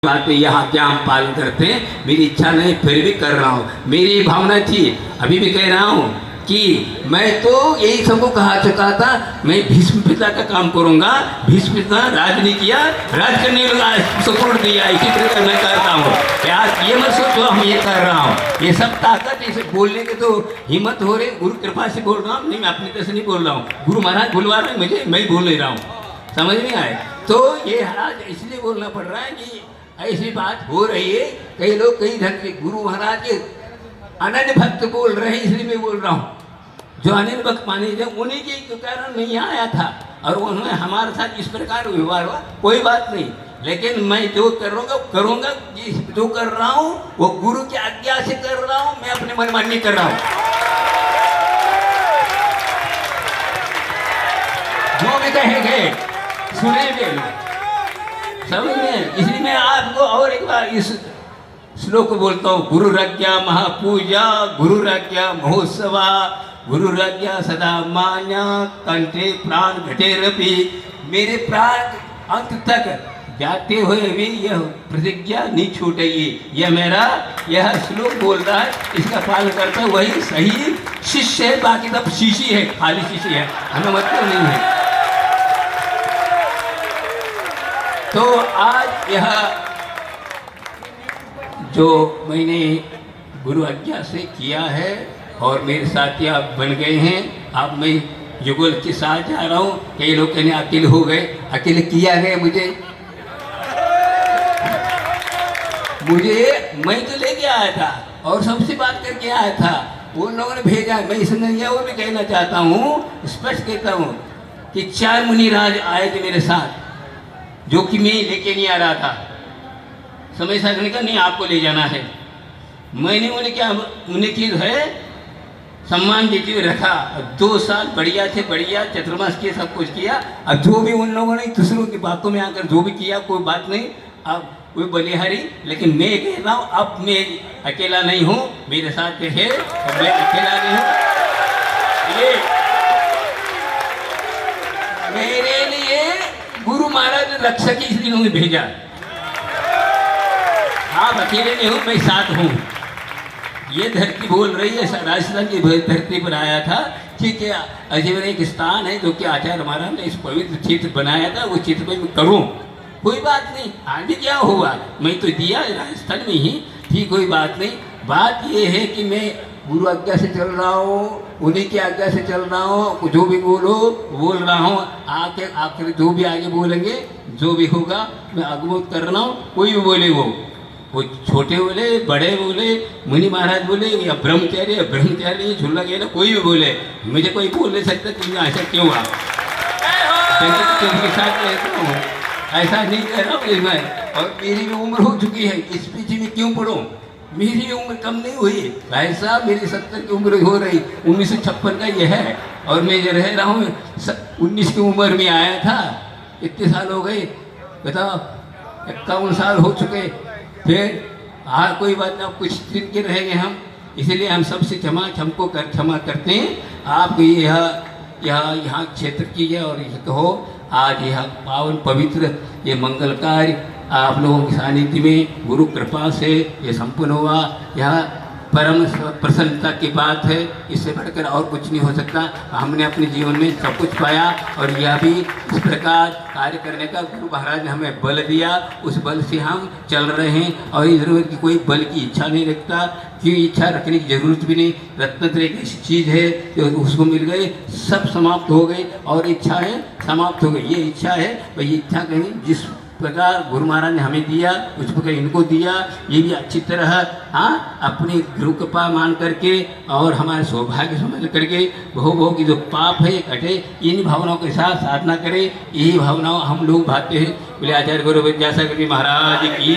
बात है, यहाँ क्या हम पालन करते हैं। मेरी इच्छा नहीं फिर भी कर रहा हूँ। मेरी भावना थी, अभी भी कह रहा हूँ कि मैं तो यही सबको कहा चुका था, मैं भीष्म पिता का काम करूँगा। भीष्म पिता राज नहीं किया, राज करने लगा सपोर्ट दिया, इसी तरह मैं करता हूँ। यार ये मत सोचो हम ये कर रहा हूँ, ये सब ताकत इसे बोलने के तो हिम्मत हो रही। गुरु कृपा से बोल रहा हूँ, नहीं मैं अपनी तरफ से नहीं बोल रहा हूँ। गुरु महाराज बुलवा रहे हैं मुझे, मैं बोल नहीं रहा हूँ। समझ में आए तो ये आज इसलिए बोलना पड़ रहा है कि ऐसी बात हो रही है। कई लोग कई ढंग से गुरु महाराज के अनन्य भक्त बोल रहे हैं, इसलिए मैं बोल रहा हूँ। जो अनन्य भक्त माने थे उन्हीं के कारण मैं यहाँ आया था और उन्होंने हमारे साथ इस प्रकार व्यवहार हुआ, कोई बात नहीं। लेकिन मैं जो करूँगा जो कर रहा हूँ वो गुरु की आज्ञा से कर रहा हूँ, मैं अपने मनमानी नहीं कर रहा हूँ। जो भी कहेंगे सुनेंगे समझ में। इसलिए मैं आपको और एक बार इस श्लोक को बोलता हूँ। गुरुराज्ञा महापूजा, गुरुराज्ञा महोत्सवा, गुरुराज्ञा सदा मान्या, कंठे प्राण घटेरपि। मेरे प्राण अंत तक जाते हुए भी यह प्रतिज्ञा नहीं छूटेगी। यह मेरा यह श्लोक बोल रहा है, इसका पालन करता वही सही शिष्य है। बाकी सब शिष्य है, खाली शिष्य है, हमें मतलब नहीं है। तो आज यह जो मैंने गुरु आज्ञा से किया है और मेरे साथी आप बन गए हैं। अब मैं युगल के साथ जा रहा हूँ। कई लोग कहने अकेले हो गए, अकेले किया गया मुझे मैं तो लेके आया था और सबसे बात करके आया था। उन लोगों ने भेजा, मैं इसलिए वो भी कहना चाहता हूँ, स्पष्ट कहता हूँ कि 4 मुनिराज आए थे मेरे साथ, जो कि मैं लेके नहीं आ रहा था। समय साधने का नहीं आपको ले जाना है। मैंने उन्हें चीज़ है सम्मान देते हुए रखा। 2 साल बढ़िया से बढ़िया चतुर्मास किया, सब कुछ किया। अब जो भी उन लोगों ने दूसरों की बातों में आकर जो भी किया कोई बात नहीं, अब कोई बलिहारी। लेकिन मैं कह रहा हूँ अब मैं अकेला नहीं हूँ, मेरे साथ है, मैं अकेला नहीं हूँ। ये मेरे लिए गुरु महाराज ने रक्षक इसलिए उन्हें भेजा। आप अकेले नहीं हो, मैं साथ हूँ। ये धरती बोल रही है, राजस्थान की धरती पर आया था। ठीक है, अजमेर एक स्थान है जो कि आचार्य महाराज ने इस पवित्र चित्र बनाया था, वो चित्र में मैं करूँ, कोई बात नहीं। आगे क्या हुआ, मैं तो दिया राजस्थान में ही, ठीक, कोई बात नहीं। बात ये है कि मैं गुरु आज्ञा से चल रहा हूँ, उन्हीं की आज्ञा से चल रहा हूँ। जो भी बोल रहा हूँ, आखिर जो भी आगे बोलेंगे, जो भी होगा मैं अगमोत कर रहा हूँ। कोई भी बोले, वो छोटे बोले, बड़े बोले, मुनि महाराज बोले या ब्रह्मचारी झूला गया, कोई भी बोले, मुझे कोई बोल नहीं सकता कि ऐसा क्यों हुआ। के साथ रहता हूँ, ऐसा नहीं कह रहा हूँ मैं। और मेरी भी उम्र हो चुकी है, इस पीछे में क्यों पढ़ूँ, मेरी उम्र कम नहीं हुई। भाई साहब मेरी 70 की उम्र हो रही, 1956 का ये है और मैं जो रह रहा हूँ 19 की उम्र में आया था। इतने साल हो गए, बताओ 51 साल हो चुके। फिर हाँ कोई बात नहीं, कुछ दिन के रहेंगे हम, इसीलिए हम सबसे क्षमा करते हैं। आप यहाँ क्षेत्र की है और ये कहो आज यह पावन पवित्र ये मंगल कार्य आप लोगों की सानिध्य में गुरु कृपा से ये संपन्न हुआ। यह परम प्रसन्नता की बात है, इससे बढ़कर और कुछ नहीं हो सकता। हमने अपने जीवन में सब कुछ पाया और यह भी इस प्रकार कार्य करने का गुरु महाराज ने हमें बल दिया, उस बल से हम चल रहे हैं। और इस जरूरत की कोई बल की इच्छा नहीं रखता, क्यों इच्छा रखने की जरूरत भी नहीं। रत्नत्रय एक ऐसी चीज़ है जो उसको मिल गई, सब समाप्त हो गई और इच्छाएँ समाप्त हो गई। ये इच्छा है, वही इच्छा कहीं जिस प्रकार गुरु महाराज ने हमें दिया उस प्रकार इनको दिया। ये भी अच्छी तरह अपनी गुरु कृपा मान करके और हमारे सौभाग्य समझ करके बहु की जो पाप है कटे, इन भावनाओं के साथ साधना करें। यही भावनाओं हम लोग भाते हैं। बोले आचार्य गुरु विद्यासागर जी महाराज की।